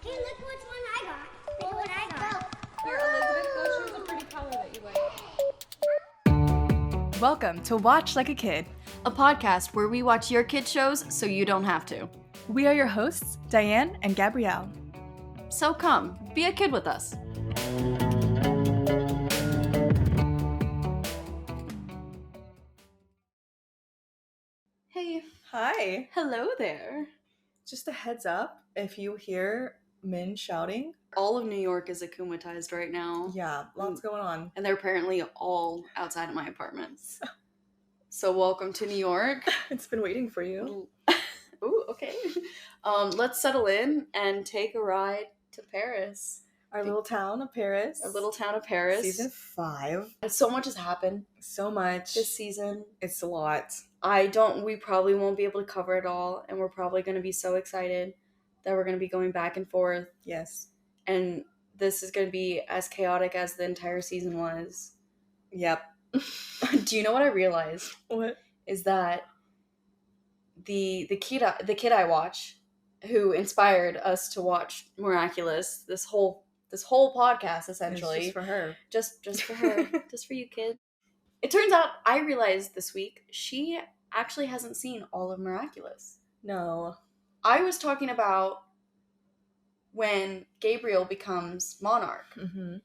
Hey, look which one I got. Look what I got. Here, Elizabeth, go choose a pretty color that you like. Welcome to Watch Like a Kid. A podcast where we watch your kid shows so you don't have to. We are your hosts, Diane and Gabrielle. So come, be a kid with us. Hey. Hi. Hello there. Just a heads up, if you hear Min shouting. All of New York is akumatized right now. Yeah, lots going on. And they're apparently all outside of my apartment. So welcome to New York. It's been waiting for you. Ooh, okay. Let's settle in and take a ride to Paris. Our little town of Paris. Season 5. And so much has happened So much. this season. It's a lot. We probably won't be able to cover it all, and we're probably going to be so excited that we're going to be going back and forth. Yes. And this is going to be as chaotic as the entire season was. Yep. Do you know what I realized? What? Is that the kid I watch, who inspired us to watch Miraculous, this whole podcast essentially. It's just for her. Just for her. Just for you, kid. It turns out I realized this week she actually hasn't seen all of Miraculous. No. I was talking about when Gabriel becomes Monarch. Mm-hmm.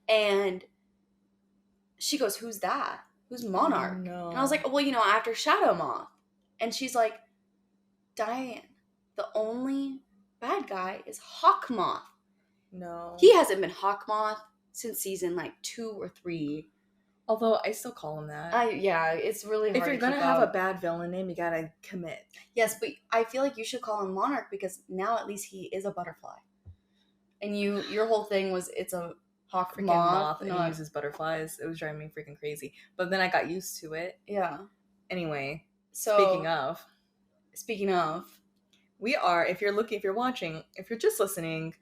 And she goes, "Who's that? Who's Monarch?" No. And I was like, "Well, after Shadow Moth." And she's like, "Diane, the only bad guy is Hawk Moth." No. He hasn't been Hawk Moth since season 2 or 3. Although I still call him that. It's really hard. If you're to gonna keep have up. a bad villain name, you gotta commit. Yes, but I feel like you should call him Monarch because now at least he is a butterfly. And your whole thing was it's a Hawk Freaking moth and he uses butterflies. It was driving me freaking crazy. But then I got used to it. Yeah. Anyway, So speaking of, we are, if you're watching, if you're just listening,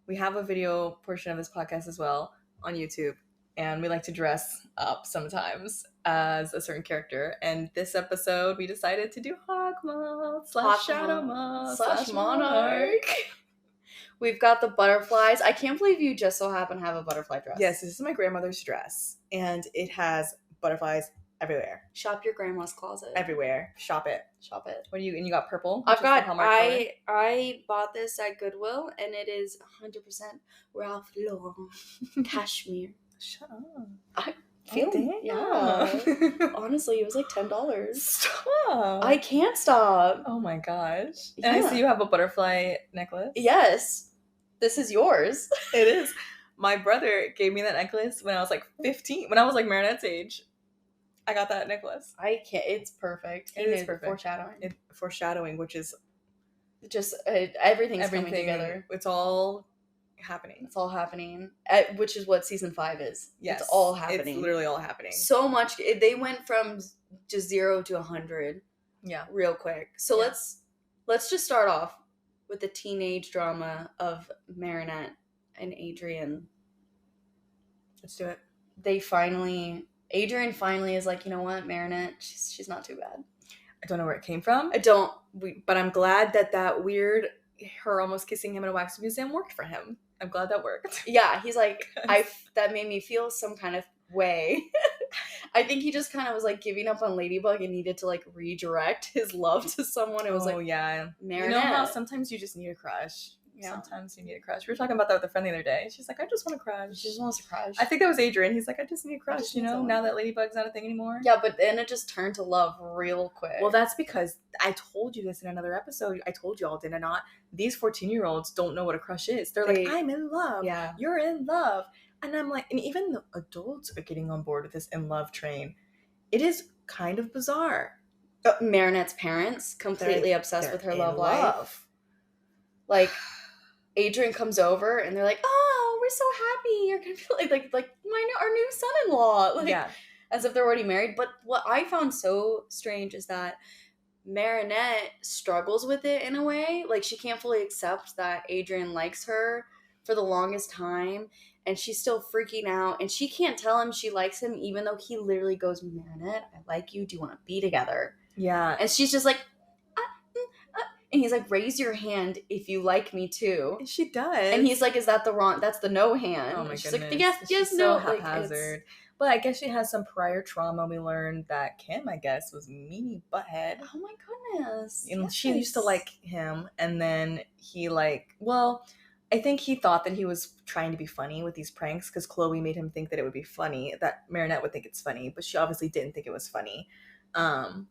we have a video portion of this podcast as well on YouTube. And we like to dress up sometimes as a certain character. And this episode, we decided to do Hawk Moth / Shadow Moth / Monarch. We've got the butterflies. I can't believe you just so happen to have a butterfly dress. Yes, this is my grandmother's dress. And it has butterflies everywhere. Shop your grandma's closet. Everywhere. Shop it. And You got purple? I bought this at Goodwill, and it is 100% Ralph Lauren cashmere. Shut up. Yeah. Honestly, it was like $10. Stop. I can't stop. Oh my gosh. Yeah. And I see you have a butterfly necklace. Yes. This is yours. It is. My brother gave me that necklace when I was 15. When I was Marinette's age. I got that necklace. I can't. It's perfect. It is perfect. Foreshadowing. Which is just everything's coming together. It's all happening. It's all happening. Which is what season 5 is. Yes. It's all happening. It's literally all happening. So much. They went from just 0 to 100. Yeah. Real quick. So yeah. let's just start off with the teenage drama of Marinette and Adrian. Let's do it. Adrian finally is like, you know what, Marinette, she's not too bad. I don't know where it came from. But I'm glad that weird, her almost kissing him in a wax museum worked for him. I'm glad that worked. Yeah, he's like, that made me feel some kind of way. I think he just kind of was giving up on Ladybug and needed to redirect his love to someone. It was yeah. Marinette. You know how sometimes you just need a crush? Yeah. Sometimes you need a crush. We were talking about that with a friend the other day. She's like, I just want a crush. She just wants a crush. I think that was Adrian. He's like, I just need a crush, now that Ladybug's not a thing anymore. Yeah, but then it just turned to love real quick. Well, that's because I told you this in another episode. I told you all, did I not? These 14-year-olds don't know what a crush is. They're like, I'm in love. Yeah. You're in love. And I'm like, and even the adults are getting on board with this in love train. It is kind of bizarre. Marinette's parents completely obsessed with her love life. Adrian comes over and they're like, "Oh, we're so happy! You're gonna be like our new son-in-law." As if they're already married. But what I found so strange is that Marinette struggles with it in a way. She can't fully accept that Adrian likes her for the longest time, and she's still freaking out, and she can't tell him she likes him, even though he literally goes, "Marinette, I like you. Do you want to be together?" Yeah. And she's just like, And he's like, raise your hand if you like me too. And she does. And he's like, is that the wrong, that's the no hand. Oh my and she's goodness. like, yes, She's no. so haphazard. But I guess she has some prior trauma. We learned that Kim, I guess, was meanie butthead. Oh my goodness. And she used to like him, and then he I think he thought that he was trying to be funny with these pranks because Chloe made him think that it would be funny, that Marinette would think it's funny, but she obviously didn't think it was funny.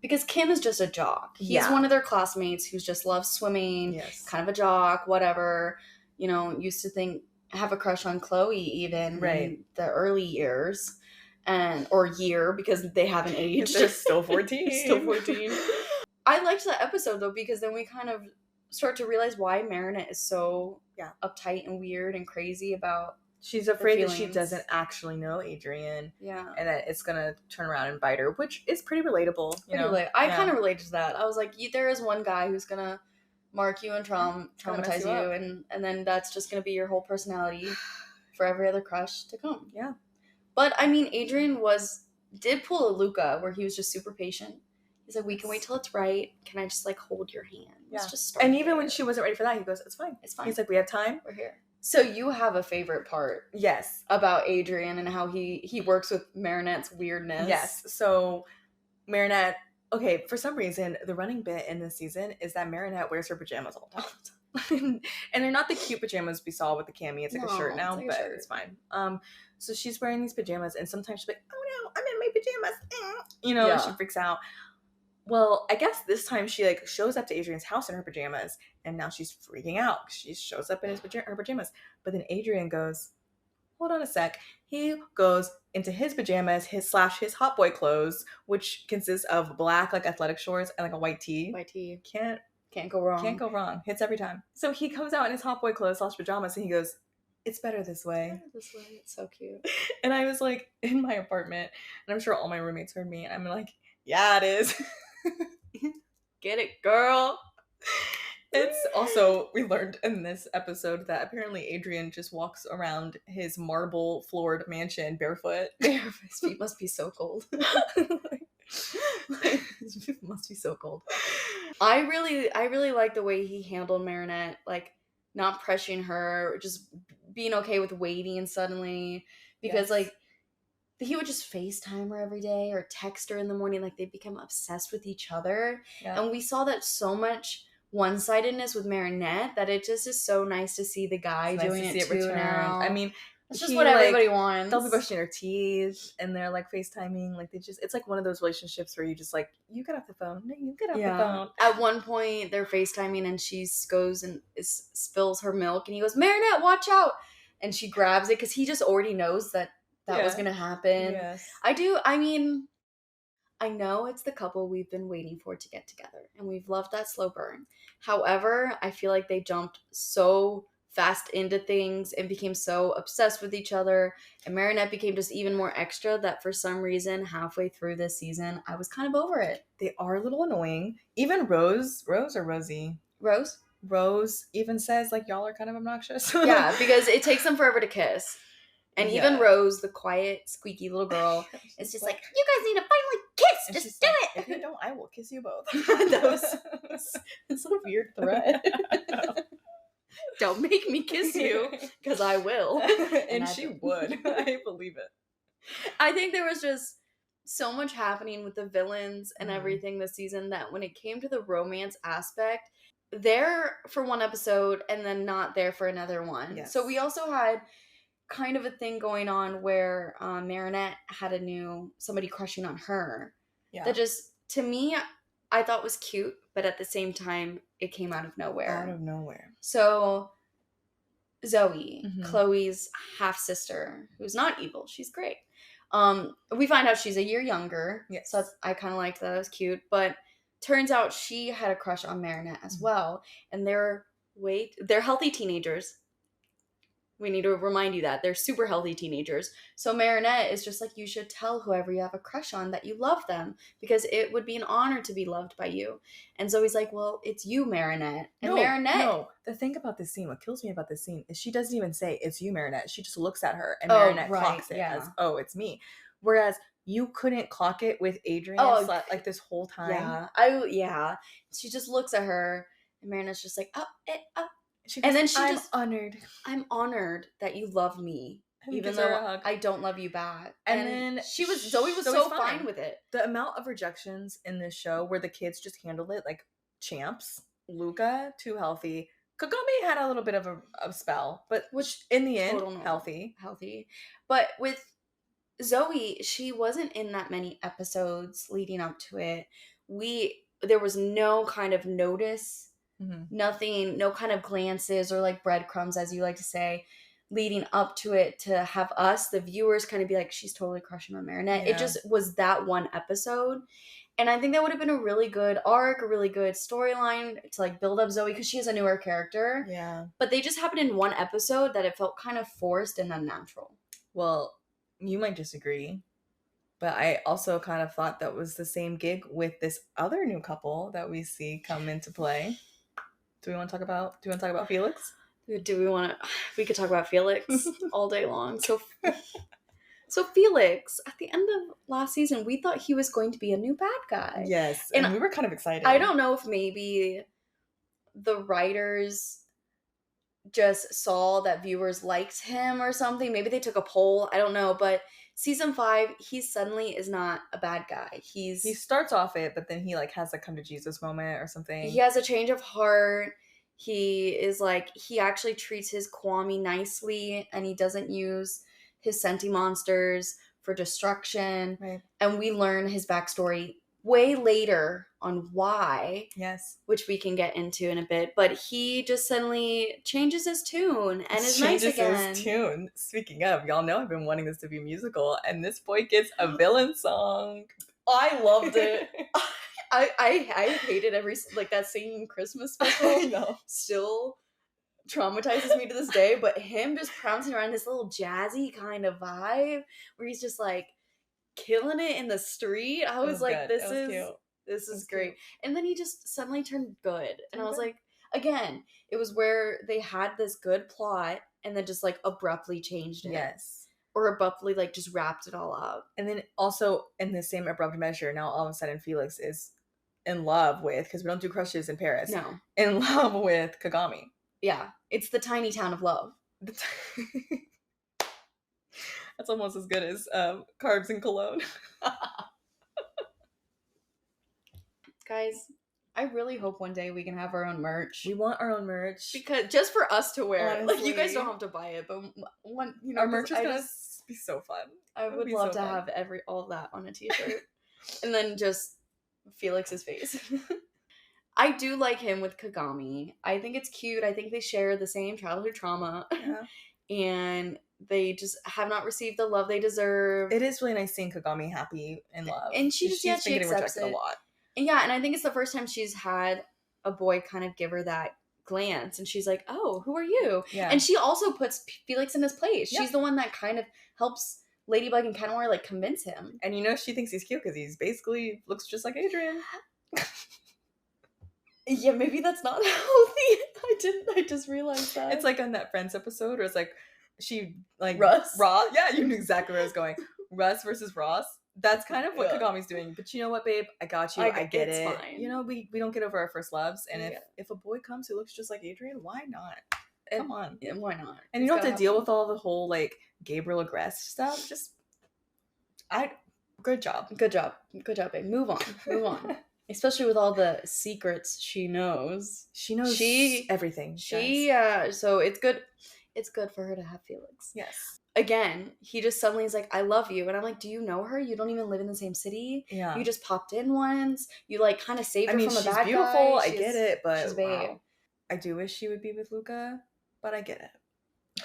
Because Kim is just a jock. He's one of their classmates who just loves swimming, kind of a jock, whatever. Used to have a crush on Chloe even in the early years. Or year, because they haven't aged. They're still 14. Still 14. I liked that episode though, because then we kind of start to realize why Marinette is so uptight and weird and crazy about. She's afraid that she doesn't actually know Adrian. Yeah. And that it's gonna turn around and bite her, which is pretty relatable. I kind of related to that. I was like, there is one guy who's gonna mark you and traumatize you, and then that's just gonna be your whole personality for every other crush to come. Yeah. But I mean, Adrian did pull a Luca where he was just super patient. He's like, we can wait till it's right. Can I just like hold your hand? Let's just start. And even when she wasn't ready for that, he goes, it's fine. It's fine. He's like, we have time. We're here. So you have a favorite part. Yes. About Adrian and how he works with Marinette's weirdness. Yes. So Marinette, okay, for some reason, the running bit in this season is that Marinette wears her pajamas all the time. And they're not the cute pajamas we saw with the cami. It's like a shirt now, but it's fine. So she's wearing these pajamas, and sometimes she's like, oh no, I'm in my pajamas. And she freaks out. Well, I guess this time she like shows up to Adrian's house in her pajamas, and now she's freaking out. She shows up in her pajamas. But then Adrian goes, hold on a sec. He goes into his pajamas, his hot boy clothes, which consists of black like athletic shorts and like a white tee. White tee. Can't go wrong. Can't go wrong. Hits every time. So he comes out in his hot boy clothes / pajamas, and he goes, it's better this way. It's so cute. And I was like in my apartment, and I'm sure all my roommates heard me, and I'm like, yeah, it is. Get it, girl. It's also, we learned in this episode that apparently Adrian just walks around his marble floored mansion barefoot. His feet must be so cold. His feet must be so cold. I really like the way he handled Marinette, like not pressuring her, just being okay with waiting suddenly, because like he would just FaceTime her every day or text her in the morning. Like they become obsessed with each other. Yeah. And we saw that so much one-sidedness with Marinette that it just is so nice to see the guy doing it too now. I mean, it's just what everybody wants. They'll be brushing their teeth and they're like FaceTiming. Like it's like one of those relationships where you just like, you get off the phone. No, you get off the phone. At one point they're FaceTiming and she goes and spills her milk and he goes, Marinette, watch out. And she grabs it because he just already knows that was going to happen. Yes. I know it's the couple we've been waiting for to get together, and we've loved that slow burn. However, I feel like they jumped so fast into things and became so obsessed with each other, and Marinette became just even more extra that for some reason, halfway through this season, I was kind of over it. They are a little annoying. Even Rose or Rosie? Rose even says, like, y'all are kind of obnoxious. Yeah, because it takes them forever to kiss. And even Rose, the quiet, squeaky little girl, is just like, you guys need to finally kiss. And just do it. If you don't, I will kiss you both. That's a weird threat. Don't make me kiss you, because I will. and she would. I believe it. I think there was just so much happening with the villains and everything this season that when it came to the romance aspect, there for one episode and then not there for another one. Yes. So we also had kind of a thing going on where Marinette had somebody crushing on her. Yeah. That just, to me, I thought was cute, but at the same time, it came out of nowhere. So Zoe, Chloe's half-sister, who's not evil, she's great. We find out she's a year younger. Yes. So I kind of liked that. It was cute. But turns out she had a crush on Marinette as well. And they're healthy teenagers. We need to remind you that. They're super healthy teenagers. So Marinette is just like, you should tell whoever you have a crush on that you love them, because it would be an honor to be loved by you. And Zoe's like, well, it's you, Marinette. And No. The thing about this scene, what kills me about this scene, is she doesn't even say, it's you, Marinette. She just looks at her, and Marinette clocks it as, oh, it's me. Whereas you couldn't clock it with Adrian like this whole time. Yeah. She just looks at her, And Marinette's just like, She and goes, then she I'm just, honored. I'm honored that you love me, And even gives her though a hug. I don't love you back. And then Zoe was Zoe's so fine with it. The amount of rejections in this show where the kids just handled it like champs. Luca, too healthy. Kagami had a little bit of a spell, but which in the end, healthy. But with Zoe, she wasn't in that many episodes leading up to it. There was no kind of notice, nothing, no kind of glances or like breadcrumbs, as you like to say, leading up to it to have us, the viewers, kind of be like, she's totally crushing on Marinette. Yeah. It just was that one episode. And I think that would have been a really good arc, a really good storyline to like build up Zoe, because she is a newer character. Yeah. But they just happened in one episode that it felt kind of forced and unnatural. Well, you might disagree, but I also kind of thought that was the same gig with this other new couple that we see come into play. Do you want to talk about Felix? We could talk about Felix all day long. So Felix, at the end of last season, we thought he was going to be a new bad guy. Yes, and we were kind of excited. I don't know if maybe the writers just saw that viewers liked him or something. Maybe they took a poll. I don't know. But season 5, he suddenly is not a bad guy. He starts off it, but then he like has a come to Jesus moment or something. He has a change of heart. He is like, he actually treats his Kwame nicely, and he doesn't use his Senti monsters for destruction. Right. And we learn his backstory way later on why. Yes. Which we can get into in a bit. But he just suddenly changes his tune and is nice again. Changes his tune. Speaking of, y'all know I've been wanting this to be musical, and this boy gets a villain song. I loved it. I hated that singing Christmas special. I know. Still traumatizes me to this day, but him just prancing around this little jazzy kind of vibe where he's just like killing it in the street. I was like, good. This is great. And then he just suddenly turned good. And I was like, again, it was where they had this good plot and then just like abruptly changed it. Yes. Or abruptly like just wrapped it all up. And then also in the same abrupt measure, now all of a sudden Felix is in love with, because we don't do crushes in Paris. No. In love with Kagami. Yeah. It's the tiny town of love. That's almost as good as Carbs and Cologne. Guys, I really hope one day we can have our own merch. We want our own merch. Because just for us to wear. Honestly. Like, you guys don't have to buy it, but one, our merch is gonna be so fun. I would love to have all that on a t-shirt. And then just Felix's face. I do like him with Kagami. I think it's cute. I think they share the same childhood trauma. Yeah. And they just have not received the love they deserve. It is really nice seeing Kagami happy in love. And she accepts it. A lot. And yeah, and I think it's the first time she's had a boy kind of give her that glance. And she's like, oh, who are you? Yeah. And she also puts Felix in his place. Yep. She's the one that kind of helps Ladybug and Cat Noir like convince him. And she thinks he's cute because he's basically looks just like Adrian. Yeah, maybe that's not healthy. I just realized that. It's like on that Friends episode where it's like she like Ross. Yeah, you knew exactly where I was going. Russ versus Ross. That's kind of what Kagami's doing. But you know what, babe? I got you. I get it. Fine. We don't get over our first loves. And if a boy comes who looks just like Adrian, why not? Come on. Yeah, why not? And you don't have to deal with all the whole like Gabriel Agreste stuff. Good job. Good job, babe. Move on. Especially with all the secrets she knows. She knows everything. So it's good. It's good for her to have Felix. Yes. Again, he just suddenly is like, I love you. And I'm like, do you know her? You don't even live in the same city. Yeah. You just popped in once. You like kind of saved her from a bad guy. She's beautiful. I get it, but she's babe. Wow. I do wish she would be with Luca, but I get it.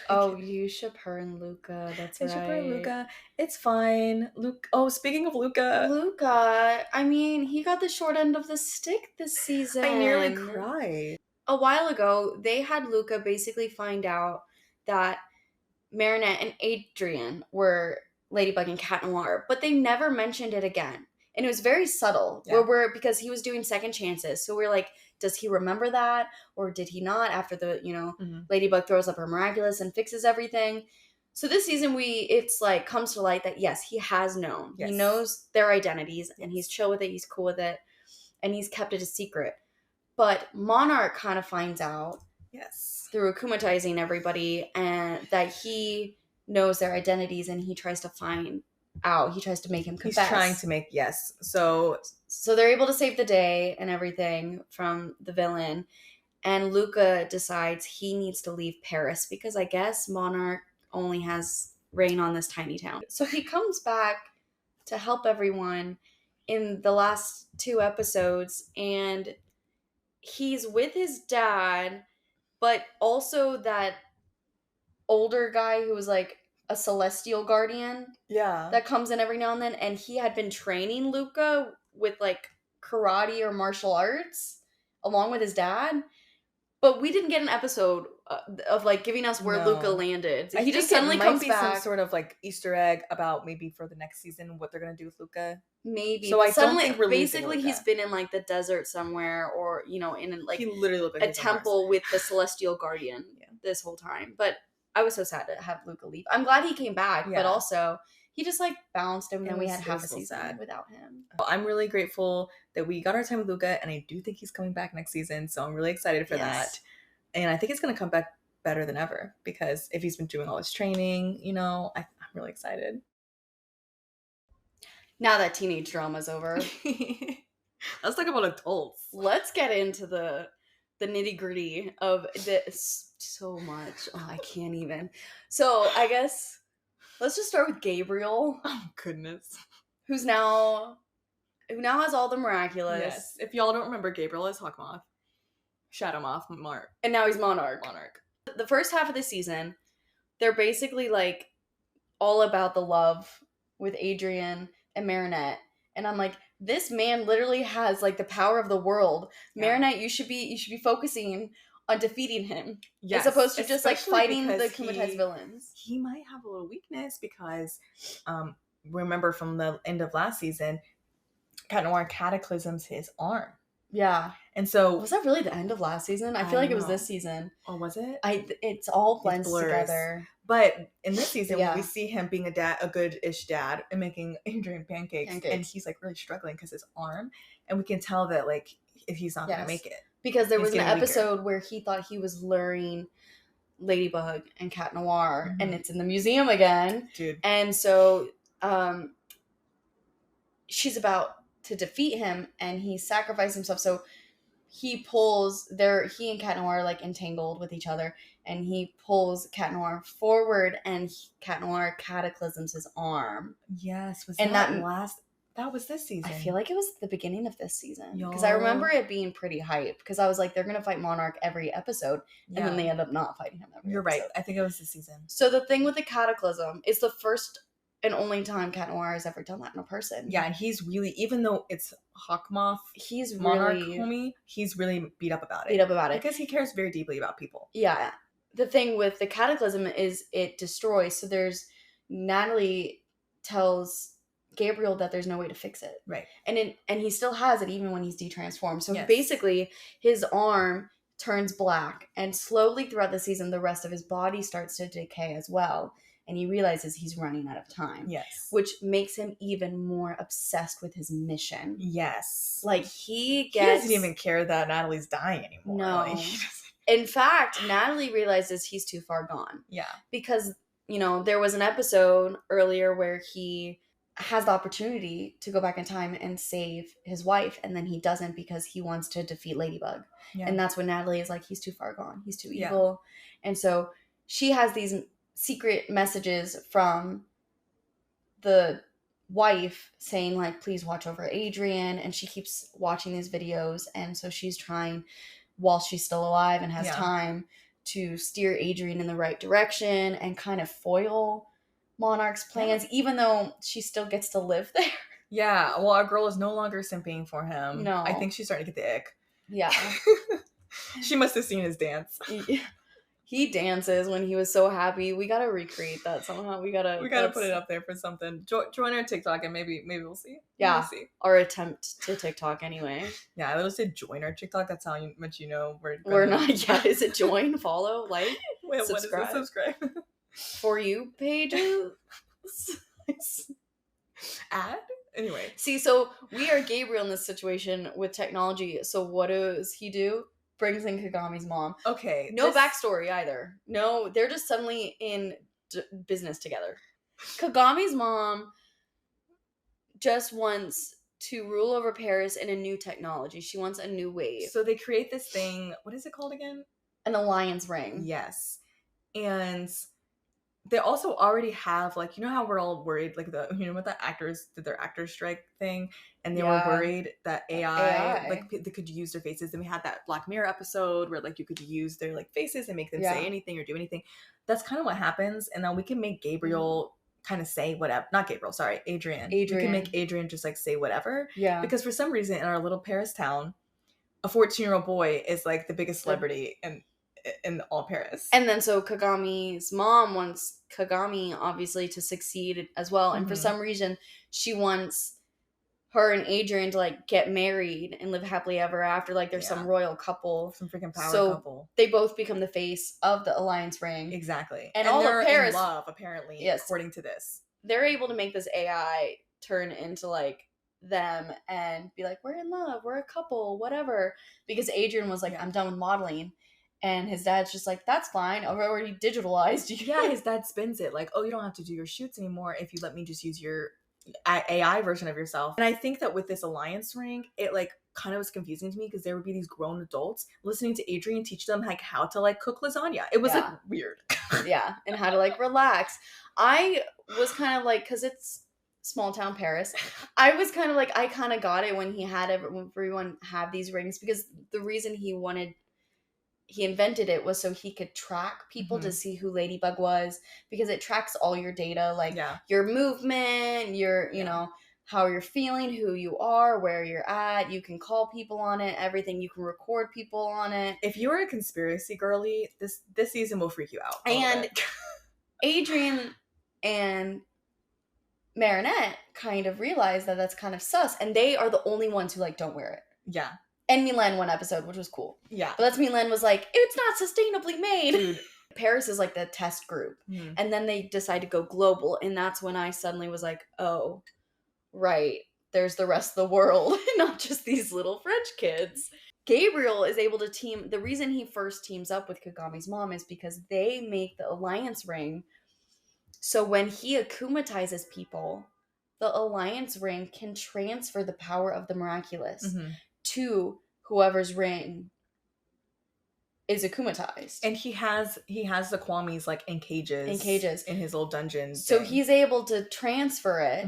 You ship her and Luca. That's right. I ship her and Luca. It's fine. Speaking of Luca. I mean, he got the short end of the stick this season. I nearly cried. A while ago, they had Luca basically find out that Marinette and Adrian were Ladybug and Cat Noir, but they never mentioned it again. And it was very subtle, because he was doing second chances. So we're like, does he remember that? Or did he not after the, Ladybug throws up her Miraculous and fixes everything? So this season, it's like comes to light that, yes, he has known. Yes. He knows their identities and he's chill with it. He's cool with it. And he's kept it a secret. But Monarch kind of finds out Yes. through akumatizing everybody and that he knows their identities, and he tries to find out. He tries to make him confess. He's trying to make, yes. So they're able to save the day and everything from the villain. And Luca decides he needs to leave Paris because I guess Monarch only has reign on this tiny town. So he comes back to help everyone in the last 2 episodes, and he's with his dad, but also that older guy who was like a celestial guardian yeah. that comes in every now and then, and he had been training Luca with like karate or martial arts along with his dad. But we didn't get an episode of like giving us where Luca landed. So he just suddenly comes back. Some sort of like Easter egg about maybe for the next season what they're gonna do with Luca. Maybe. So I don't think we're basically he's been in like the desert somewhere, or in like he literally looked like a temple with the celestial guardian this whole time. But I was so sad to have Luca leave. I'm glad he came back, but also he just like bounced him, and then we had half a season without him. Well, I'm really grateful that we got our time with Luca, and I do think he's coming back next season, so I'm really excited for that. And I think it's going to come back better than ever, because if he's been doing all his training, I'm really excited. Now that teenage drama's over, let's talk about adults. Let's get into the nitty-gritty of this so much. Oh, I can't even. So I guess let's just start with Gabriel. Oh goodness. Who now has all the Miraculous. Yes. If y'all don't remember, Gabriel is Hawk Moth, Shadow Moth, and now he's Monarch. The first half of the season, they're basically like all about the love with Adrian and Marinette, and I'm like, this man literally has like the power of the world. Marinette, you should be focusing on defeating him, as opposed to just like fighting the akumatized villains. He might have a little weakness because, remember from the end of last season, Cat Noir cataclysms his arm. Yeah. And so was that really the end of last season? I feel like it was this season. Oh, was it? It's all blends together. But in this season, we see him being a good-ish dad and making Adrian pancakes, and he's like really struggling because his arm, and we can tell that like if he's not gonna make it, because there was an episode where he thought he was luring Ladybug and Cat Noir, and it's in the museum again, dude. And so she's about to defeat him, and he sacrificed himself. So he and Cat Noir are like entangled with each other, and he pulls Cat Noir forward, and Cat Noir cataclysms his arm. Yes, that was this season. I feel like it was the beginning of this season, because I remember it being pretty hype, because I was like, they're gonna fight Monarch every episode, and then they end up not fighting him every episode. Right. I think it was this season. So the thing with the cataclysm is the first and only time Cat Noir has ever done that in a person. Yeah, and he's really, even though it's Hawk Moth, he's Monarch homie, he's really beat up about it. Because he cares very deeply about people. Yeah. The thing with the cataclysm is it destroys. So Natalie tells Gabriel that there's no way to fix it. Right. And he still has it even when he's detransformed. So basically his arm turns black, and slowly throughout the season the rest of his body starts to decay as well. And he realizes he's running out of time. Yes. Which makes him even more obsessed with his mission. Yes. Like, he doesn't even care that Natalie's dying anymore. No. Like, in fact, Natalie realizes he's too far gone. Yeah. Because, there was an episode earlier where he has the opportunity to go back in time and save his wife, and then he doesn't because he wants to defeat Ladybug. Yeah. And that's when Natalie is like, he's too far gone. He's too evil. And so she has these secret messages from the wife saying like, please watch over Adrian, and she keeps watching these videos, and so she's trying, while she's still alive and has time, to steer Adrian in the right direction and kind of foil Monarch's plans, even though she still gets to live there. Yeah, well, our girl is no longer simping for him. No. I think she's starting to get the ick. Yeah. She must have seen his dance. He dances when he was so happy. We gotta recreate that somehow. We gotta put it up there for something. Join our TikTok, and maybe we'll see. Yeah, we'll see. Our attempt to TikTok anyway. Yeah, I would say join our TikTok. That's how much we're not. Yeah, is it join, follow, like, wait, subscribe? What is it? Subscribe. For you pages. Add? Anyway. See, so we are Gabriel in this situation with technology. So what does he do? Brings in Kagami's mom. Okay. No backstory either. No, they're just suddenly in business together. Kagami's mom just wants to rule over Paris in a new technology. She wants a new wave. So they create this thing. What is it called again? An alliance ring. Yes. And they also already have, like, you know how we're all worried, like, what the actors did their actor strike thing, and they were worried that AI, like, they could use their faces. And we had that Black Mirror episode where, like, you could use their, like, faces and make them say anything or do anything. That's kind of what happens. And then we can make Gabriel kind of say whatever. Not Gabriel, sorry, Adrian. We can make Adrian just, like, say whatever. Yeah. Because for some reason in our little Paris town, a 14-year-old boy is, like, the biggest celebrity in all Paris. And then so Kagami's mom wants Kagami obviously to succeed as well. And for some reason she wants her and Adrian to, like, get married and live happily ever after. Like, there's some royal couple. Some freaking power couple. They both become the face of the alliance ring. Exactly. And all they're of Paris, in love, apparently, according to this. They're able to make this AI turn into, like, them and be like, we're in love, we're a couple, whatever. Because Adrian was like, I'm done with modeling. And his dad's just like, that's fine, I've already digitalized you. Yeah, his dad spins it like, oh, you don't have to do your shoots anymore if you let me just use your AI version of yourself. And I think that with this alliance ring, it, like, kind of was confusing to me because there would be these grown adults listening to Adrian teach them, like, how to, like, cook lasagna. It was like weird. Yeah, and how to, like, relax. I was kind of like, because it's small town Paris, I was kind of like, I kind of got it when he had everyone have these rings, because the reason he invented it was so he could track people to see who Ladybug was, because it tracks all your data, like your movement, your, you know, how you're feeling, who you are, where you're at. You can call people on it, everything. You can record people on it. If you're a conspiracy girly, this season will freak you out. And Adrian and Marinette kind of realize that that's kind of sus, and they are the only ones who, like, don't wear it. Yeah. And Milan one episode, which was cool. Yeah. But that's Milan was like, it's not sustainably made. Dude. Paris is, like, the test group. And then they decide to go global. And that's when I suddenly was like, oh, right. There's the rest of the world, not just these little French kids. Gabriel is able to the reason he first teams up with Kagami's mom is because they make the alliance ring. So when he akumatizes people, the alliance ring can transfer the power of the miraculous to whoever's ring is akumatized. And he has the Kwamis, like, in cages in his little dungeon. So he's able to transfer it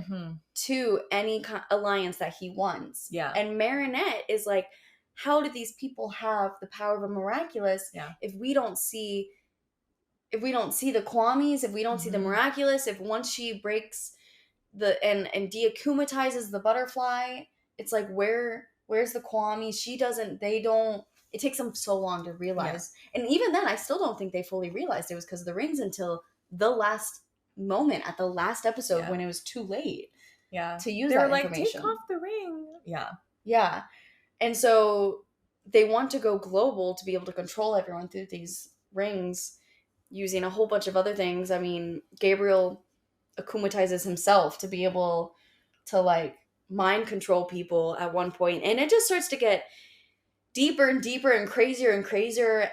to any alliance that he wants. Yeah. And Marinette is like, how do these people have the power of a miraculous if we don't see the Kwamis, if we don't see the miraculous, if once she breaks and deakumatizes the butterfly, it's like, where's the Kwami? It takes them so long to realize. Yeah. And even then, I still don't think they fully realized it was because of the rings until the last moment at the last episode when it was too late to use that information. They were like, take off the ring. Yeah. Yeah. And so they want to go global to be able to control everyone through these rings using a whole bunch of other things. I mean, Gabriel akumatizes himself to be able to, like, mind control people at one point. And it just starts to get deeper and deeper and crazier.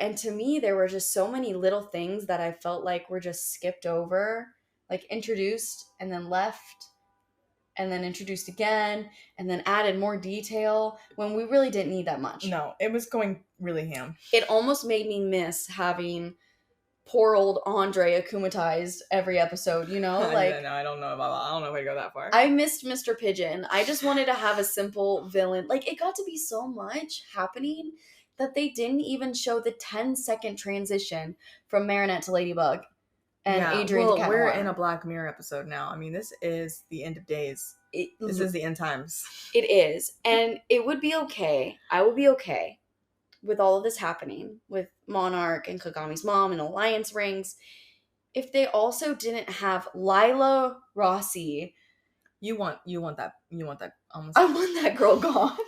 And to me, there were just so many little things that I felt like were just skipped over, like introduced and then left and then introduced again and then added more detail when we really didn't need that much. No, it was going really ham. It almost made me miss having poor old Andre akumatized every episode, you know? Like, no, I don't know about that. I don't know if I go that far. I missed Mr. Pigeon. I just wanted to have a simple villain. Like, it got to be so much happening that they didn't even show the 10-second transition from Marinette to Ladybug and Adrian to Cat Noir. We're in a Black Mirror episode now. I mean, this is the end of days. This is the end times. It is. And it would be okay. I would be okay with all of this happening with Monarch and Kagami's mom and alliance rings if they also didn't have Lila Rossi. You want that almost. I want that girl gone.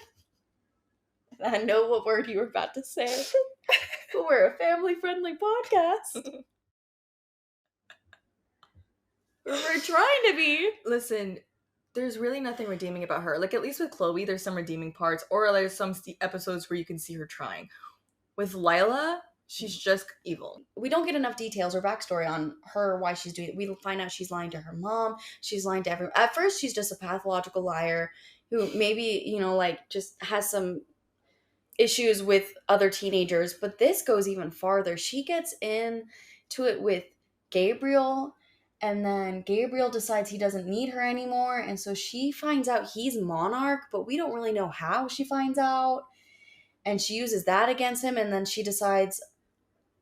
I know what word you were about to say. But we're a family-friendly podcast. We're trying to be. Listen, there's really nothing redeeming about her. Like, at least with Chloe, there's some redeeming parts, or there's some episodes where you can see her trying. With Lila, she's just evil. We don't get enough details or backstory on her, why she's doing it. We find out she's lying to her mom. She's lying to everyone. At first, she's just a pathological liar who maybe, you know, like, just has some issues with other teenagers. But this goes even farther. She gets into it with Gabriel, and then Gabriel decides he doesn't need her anymore. And so she finds out he's Monarch, but we don't really know how she finds out. And she uses that against him, and then she decides,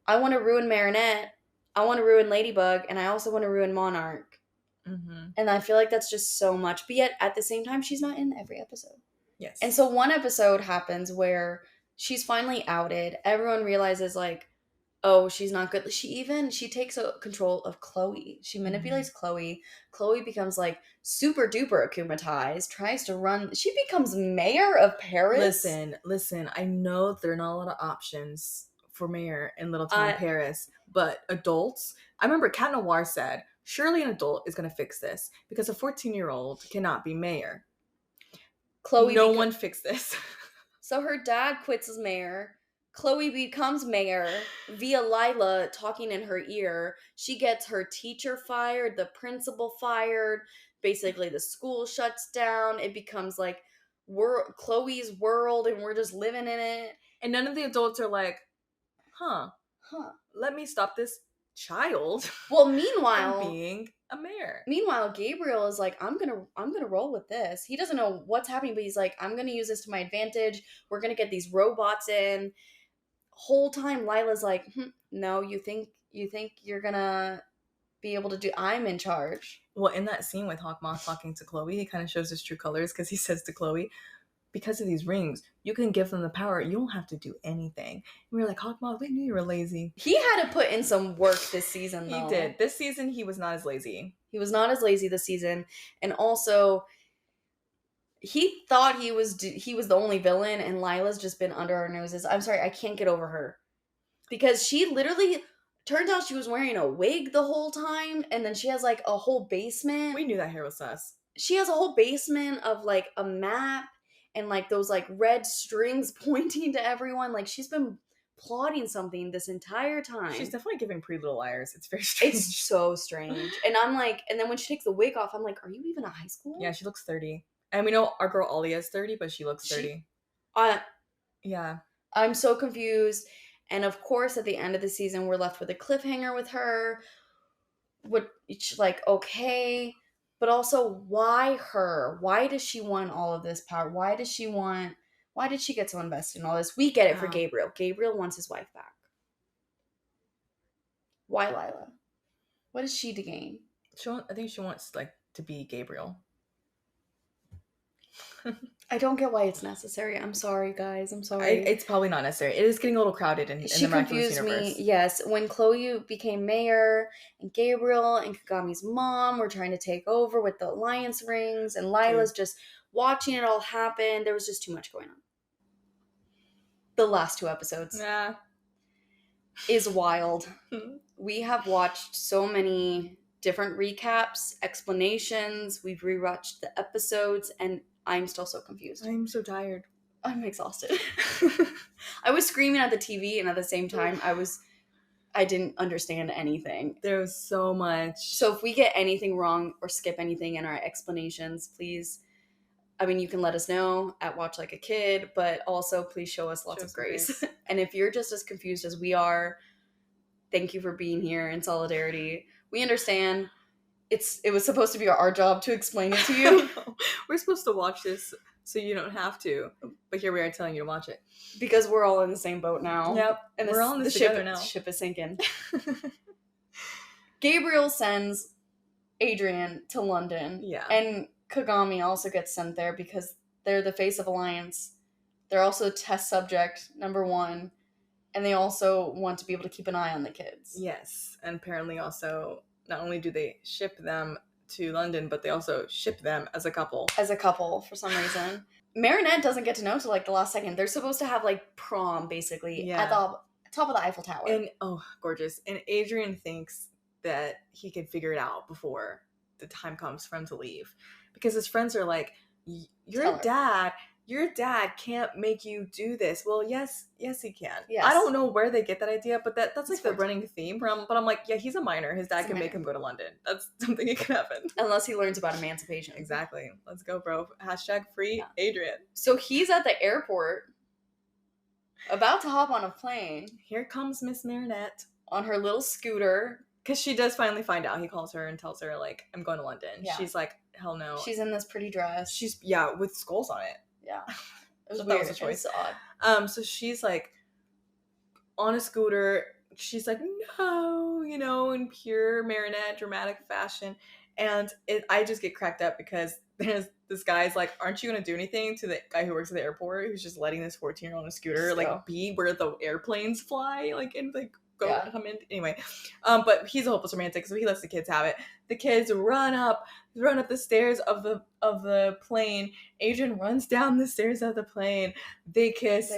I want to ruin Marinette, I want to ruin Ladybug, and I also want to ruin Monarch. Mm-hmm. And I feel like that's just so much. But yet, at the same time, she's not in every episode. Yes. And so one episode happens where she's finally outed. Everyone realizes, like, oh, she's not good. She takes control of Chloe. She manipulates Chloe. Chloe becomes, like, super duper akumatized, tries to run. She becomes mayor of Paris. Listen, I know there are not a lot of options for mayor in Little Town Paris, but adults, I remember Cat Noir said, surely an adult is going to fix this because a 14-year-old cannot be mayor. Chloe, no one fixed this. So her dad quits as mayor. Chloe becomes mayor via Lila talking in her ear. She gets her teacher fired, the principal fired. Basically, the school shuts down. It becomes like Chloe's world, and we're just living in it. And none of the adults are like, huh, let me stop this child. Well, meanwhile, from being a mayor. Meanwhile, Gabriel is like, I'm gonna roll with this. He doesn't know what's happening, but he's like, I'm gonna use this to my advantage. We're gonna get these robots in. Whole time, Lila's like, no, you think you're gonna be able to do? I'm in charge. Well, in that scene with Hawk Moth talking to Chloe, he kind of shows his true colors because he says to Chloe, because of these rings, you can give them the power. You don't have to do anything. And we're like, Hawk Moth, we knew you were lazy. He had to put in some work this season, though. He did. This season, he was not as lazy. He was not as lazy this season. And also, he thought he was the only villain, and Lila's just been under our noses. I'm sorry, I can't get over her. Because she literally, turns out she was wearing a wig the whole time, and then she has, like, a whole basement. We knew that hair was sus. She has a whole basement of, like, a map and, like, those, like, red strings pointing to everyone. Like, she's been plotting something this entire time. She's definitely giving Pretty Little Liars. It's very strange. It's so strange. And I'm like, and then when she takes the wig off, I'm like, are you even at high school? Yeah, she looks 30. And we know our girl Alia is 30, but she looks 30. Yeah. I'm so confused. And of course, at the end of the season, we're left with a cliffhanger with her. Which, like, okay. But also, why her? Why does she want all of this power? Why did she get so invested in all this? We get it for Gabriel. Gabriel wants his wife back. Why Lila? What is she to gain? I think she wants, like, to be Gabriel. I don't get why it's necessary. I'm sorry, guys. I'm sorry. It's probably not necessary. It is getting a little crowded in the Miraculous universe. Me. Yes, when Chloe became mayor, and Gabriel and Kagami's mom were trying to take over with the alliance rings, and Lila's just watching it all happen. There was just too much going on. The last 2 episodes is wild. We have watched so many different recaps, explanations. We've rewatched the episodes, and I'm still so confused. I'm so tired. I'm exhausted. I was screaming at the TV, and at the same time, I didn't understand anything. There was so much. So if we get anything wrong or skip anything in our explanations, please, I mean, you can let us know at Watch Like a Kid, but also please show us lots of grace. And if you're just as confused as we are, thank you for being here in solidarity. We understand. It was supposed to be our job to explain it to you. We're supposed to watch this so you don't have to. But here we are telling you to watch it. Because we're all in the same boat now. Yep. And we're all in this together now. The ship is sinking. Gabriel sends Adrian to London. Yeah. And Kagami also gets sent there because they're the face of Alliance. They're also test subject number 1. And they also want to be able to keep an eye on the kids. Yes. And apparently also, not only do they ship them to London, but they also ship them as a couple. As a couple, for some reason. Marinette doesn't get to know till, like, the last second. They're supposed to have, like, prom, basically, at the top of the Eiffel Tower. And, oh, gorgeous. And Adrian thinks that he can figure it out before the time comes for him to leave, because his friends are like, Tell her. your dad can't make you do this. Well, yes he can. Yes. I don't know where they get that idea, but that's like the 14. running theme. But I'm like, yeah, he's a minor. His dad can make him go to London. That's something that can happen. Unless he learns about emancipation. Exactly. Let's go, bro. Hashtag free Adrian. So he's at the airport, about to hop on a plane. Here comes Miss Marinette on her little scooter. Because she does finally find out. He calls her and tells her, like, I'm going to London. Yeah. She's like, hell no. She's in this pretty dress. She's, with skulls on it. Yeah. It was That weird. was a choice. It was odd. So she's, like, on a scooter. She's like, no, in pure Marinette dramatic fashion. And I just get cracked up because there's this guy's like, aren't you going to do anything to the guy who works at the airport who's just letting this 14-year-old on a scooter, like, be where the airplanes fly, like, and, like, come in anyway. But he's a hopeless romantic, so he lets the kids have it. The kids run up the stairs of the plane. Adrian runs down the stairs of the plane. They kiss.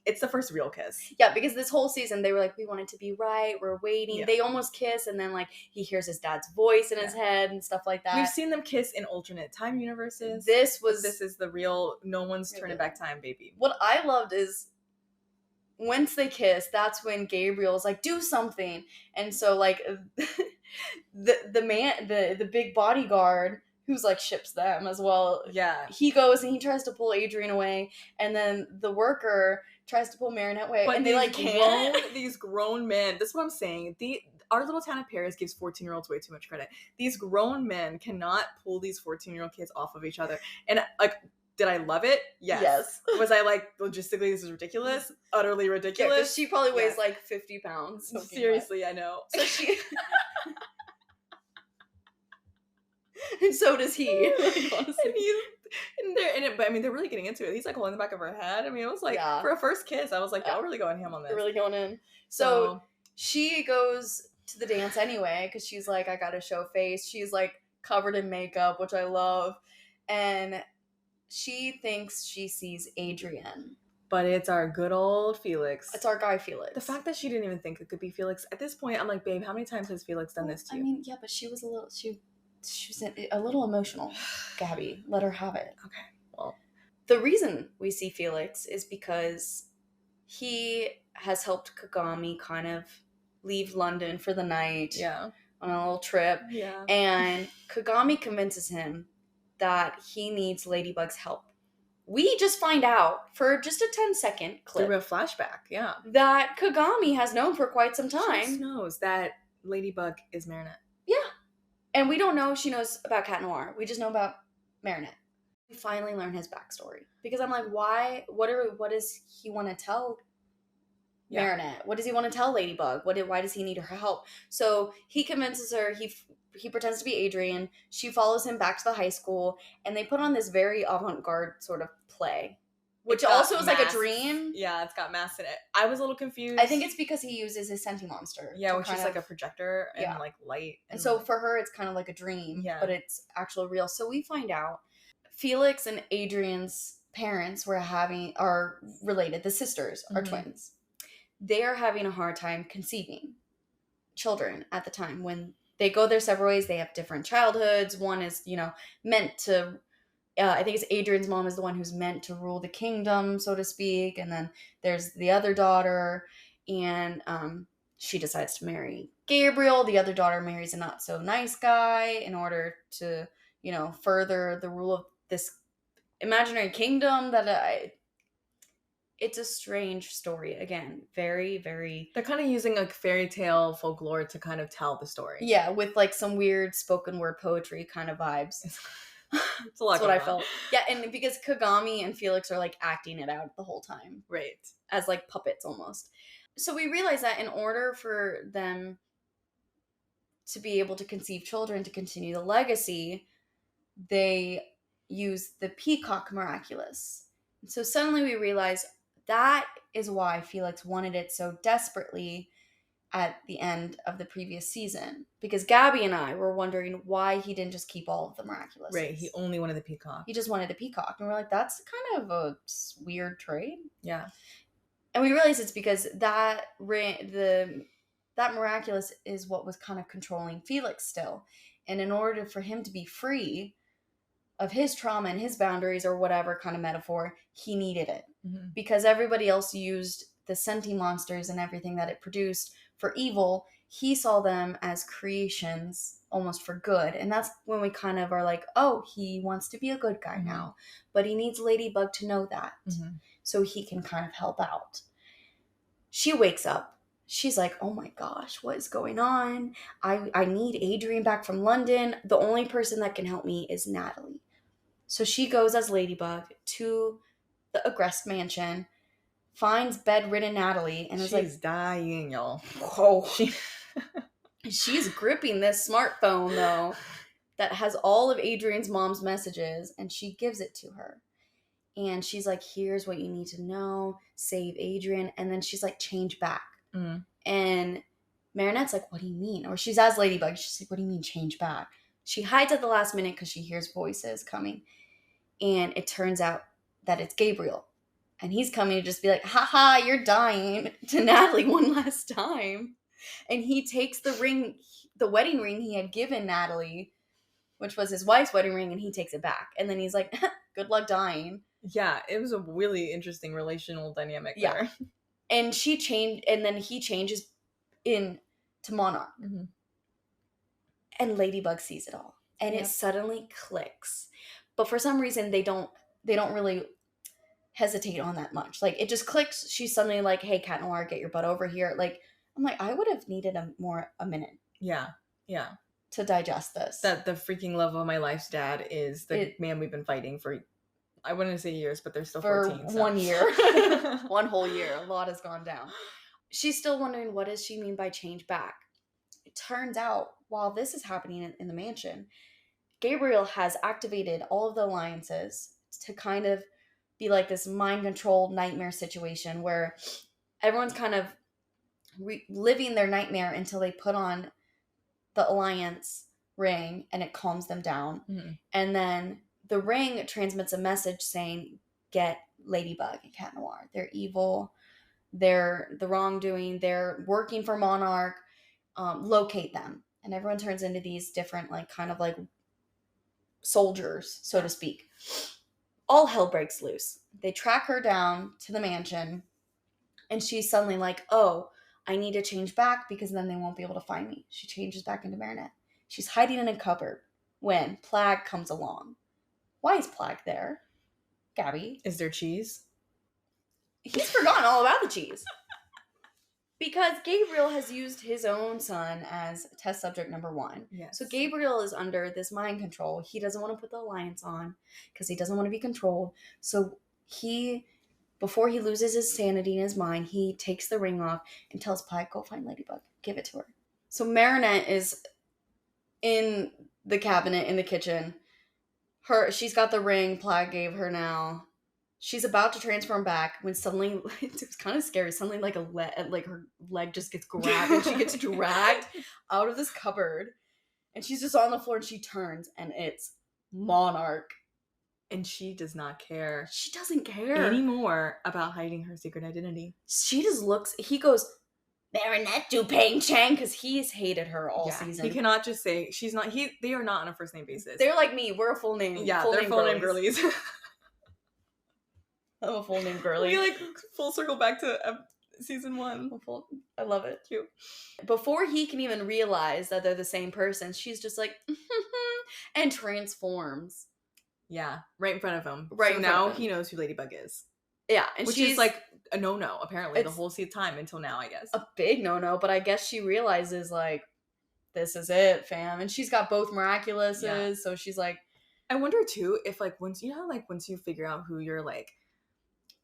It's the first real kiss. Yeah, because this whole season they were like, we want it to be right, we're waiting. Yeah. They almost kiss, and then like he hears his dad's voice in his head and stuff like that. We've seen them kiss in alternate time universes. This is the real, no one's turning back time, baby. What I loved is once they kiss, that's when Gabriel's like, do something. And so like the big bodyguard who's like ships them as well. Yeah. He goes and he tries to pull Adrian away, and then the worker tries to pull Marinette away, but and they like can't. These grown men, this is what I'm saying. Our little town of Paris gives 14-year-olds way too much credit. These grown men cannot pull these 14-year-old kids off of each other. And like, did I love it? Yes. Was I like, logistically, this is ridiculous? Utterly ridiculous? Yeah, because she probably weighs like 50 pounds. Seriously, I know. So she... and so does he. Like, honestly. But I mean, they're really getting into it. He's like holding the back of her head. I mean, it was like, for a first kiss, I was like, y'all really going ham on this. They're really going in. So she goes to the dance anyway, because she's like, I gotta show face. She's like covered in makeup, which I love. And she thinks she sees Adrian. But it's our good old Felix. It's our guy Felix. The fact that she didn't even think it could be Felix. At this point, I'm like, babe, how many times has Felix done this to you? I mean, yeah, but she was a little emotional. Gabby, let her have it. Okay. Well, the reason we see Felix is because he has helped Kagami kind of leave London for the night. Yeah. On a little trip. Yeah. And Kagami convinces him that he needs Ladybug's help. We just find out, for just a 10-second clip, through a flashback, that Kagami has known for quite some time. She just knows that Ladybug is Marinette. Yeah. And we don't know if she knows about Cat Noir. We just know about Marinette. We finally learn his backstory. Because I'm like, why? What does he want to tell Marinette? What does he want to tell Ladybug? Why does he need her help? So he convinces her, he pretends to be Adrian. She follows him back to the high school, and they put on this very avant-garde sort of play, which also is like a dream. Yeah, it's got masks in it. I was a little confused. I think it's because he uses his Senti monster. Yeah, which is like a projector and like light. And so for her, it's kind of like a dream, but it's actual real. So we find out Felix and Adrian's parents are related. The sisters are twins. They are having a hard time conceiving children at the time. When they go their several ways, they have different childhoods. One is, meant to, I think it's Adrian's mom is the one who's meant to rule the kingdom, so to speak. And then there's the other daughter, and she decides to marry Gabriel. The other daughter marries a not so nice guy in order to, further the rule of this imaginary kingdom that it's a strange story. Again, very, very... They're kind of using like fairy tale folklore to kind of tell the story. Yeah, with like some weird spoken word poetry kind of vibes. It's a lot. That's what I felt. Yeah, and because Kagami and Felix are like acting it out the whole time. Right. As like puppets almost. So we realize that in order for them to be able to conceive children to continue the legacy, they use the peacock miraculous. So suddenly we realize that is why Felix wanted it so desperately at the end of the previous season. Because Gabby and I were wondering why he didn't just keep all of the miraculous. Right, he only wanted the peacock. He just wanted the peacock. And we're like, that's kind of a weird trade. Yeah. And we realize it's because the that Miraculous is what was kind of controlling Felix still. And in order for him to be free of his trauma and his boundaries or whatever kind of metaphor, he needed it. Mm-hmm. Because everybody else used the sentient monsters and everything that it produced for evil, he saw them as creations almost for good. And that's when we kind of are like, oh, he wants to be a good guy now. But he needs Ladybug to know that. So he can kind of help out. She wakes up. She's like, oh my gosh, what is going on? I need Adrian back from London. The only person that can help me is Natalie. So she goes as Ladybug to the Agrest mansion, finds bedridden Natalie, and is like, she's dying, y'all. Whoa. She's gripping this smartphone, though, that has all of Adrian's mom's messages, and she gives it to her. And she's like, here's what you need to know. Save Adrian. And then she's like, change back. And Marinette's like, what do you mean? Or she's as Ladybug. She's like, what do you mean change back? She hides at the last minute because she hears voices coming. And it turns out that it's Gabriel. And he's coming to just be like, haha, you're dying, to Natalie one last time. And he takes the ring, the wedding ring he had given Natalie, which was his wife's wedding ring, and he takes it back. And then he's like, good luck dying. Yeah, it was a really interesting relational dynamic there. And she changed, and then he changes into Monarch. And Ladybug sees it all. And it suddenly clicks. But for some reason, they don't really hesitate on that much. Like, it just clicks. She's suddenly like, hey, Cat Noir, get your butt over here. Like, I'm like, I would have needed a minute. Yeah. To digest this. That the freaking love of my life's dad is the man we've been fighting for, I wouldn't say years, but they're still 14. For 1 year. 1 whole year. A lot has gone down. She's still wondering, what does she mean by change back? It turns out, while this is happening in the mansion, Gabriel has activated all of the alliances to kind of be like this mind-controlled nightmare situation where everyone's kind of living their nightmare until they put on the alliance ring and it calms them down. And then the ring transmits a message saying, get Ladybug and Cat Noir. They're evil. They're the wrongdoing. They're working for Monarch. Locate them. And everyone turns into these different, like, kind of like soldiers, so to speak. All hell breaks loose. They track her down to the mansion, and she's suddenly like, oh, I need to change back because then they won't be able to find me. She changes back into Marinette. She's hiding in a cupboard when Plague comes along. Why is Plague there? Gabby? Is there cheese? He's forgotten all about the cheese. Because Gabriel has used his own son as test subject number 1. Yes. So Gabriel is under this mind control. He doesn't want to put the alliance on because he doesn't want to be controlled. So before he loses his sanity in his mind, he takes the ring off and tells Plague, go find Ladybug. Give it to her. So Marinette is in the cabinet in the kitchen. She's got the ring Plague gave her now. She's about to transform back when suddenly, it was kind of scary, suddenly like her leg just gets grabbed and she gets dragged out of this cupboard. And she's just on the floor and she turns and it's Monarch. And she does not care. She doesn't care anymore about hiding her secret identity. She just looks, he goes, Marinette do Peng Chang, because he's hated her all season. He cannot just say, they are not on a first name basis. They're like me, we're a full name. Yeah, they're full name girlies. I'm a full name girly. We like full circle back to season 1. I love it. Cute. Before he can even realize that they're the same person, she's just like, and transforms. Yeah, right in front of him. Right. So now he knows who Ladybug is. Yeah, and which is like a no-no apparently the whole time until now, I guess. A big no-no, but I guess she realizes like, this is it, fam. And she's got both Miraculouses, so she's like, I wonder too if like once you figure out who your like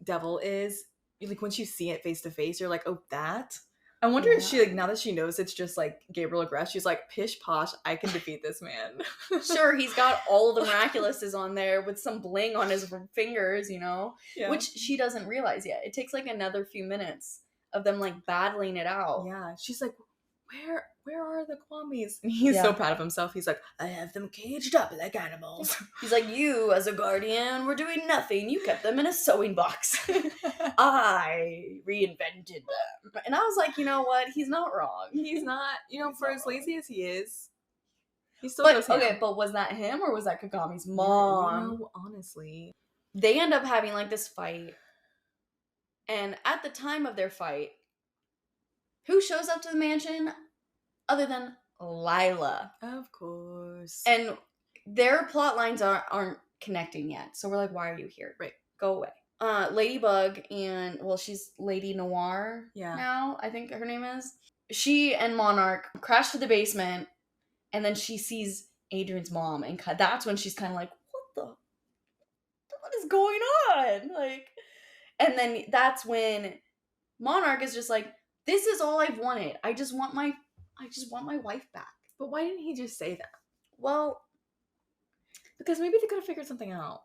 devil is, like once you see it face to face, you're like, oh, that. I wonder if she, like, now that she knows it's just like Gabriel Agrest, she's like, pish posh, I can defeat this man. Sure, he's got all the Miraculouses on there with some bling on his fingers, you know, which she doesn't realize yet. It takes like another few minutes of them like battling it out. Yeah, she's like, where are the Kwamis? And he's Yeah. so proud of himself. He's like, I have them caged up like animals. He's like, you as a guardian were doing nothing. You kept them in a sewing box. I reinvented them. And I was like, you know what? He's not wrong. He's not, for as lazy as he is, he still But goes ham. okay, but was that him or was that Kagami's mom? Honestly. They end up having like this fight. And at the time of their fight, who shows up to the mansion other than Lila? Of course. And their plot lines aren't connecting yet. So we're like, why are you here? Right. Go away. Ladybug and, well, she's Lady Noir Yeah. now, I think her name is. She and Monarch crash to the basement, and then she sees Adrian's mom, and that's when she's kind of like, what is going on? Like, and then that's when Monarch is just like, this is all I've wanted. I just want my wife back. But why didn't he just say that? Well, because maybe they could have figured something out.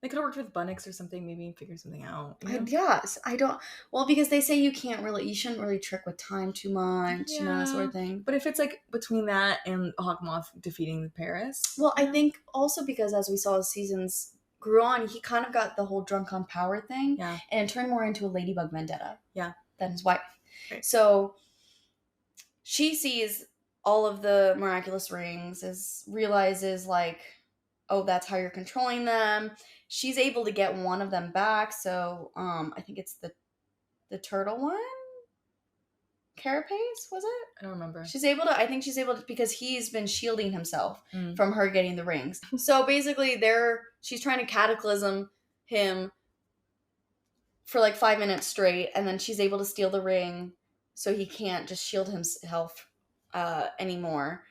They could have worked with Bunnix or something, maybe, and figure something out. Yes, I don't. Well, because they say you shouldn't really trick with time too much, that sort of thing. But if it's like between that and Hawk Moth defeating the Paris. Well, I think also because as we saw as seasons grew on, he kind of got the whole drunk on power thing. Yeah. And it turned more into a Ladybug vendetta. Yeah. Than his wife. Right. So she sees all of the miraculous rings, realizes like, oh, that's how you're controlling them. She's able to get one of them back. So I think it's the turtle one. Carapace, was it? I don't remember. I think she's able to, because he's been shielding himself from her getting the rings. So basically she's trying to cataclysm him for like 5 minutes straight, and then she's able to steal the ring so he can't just shield himself anymore.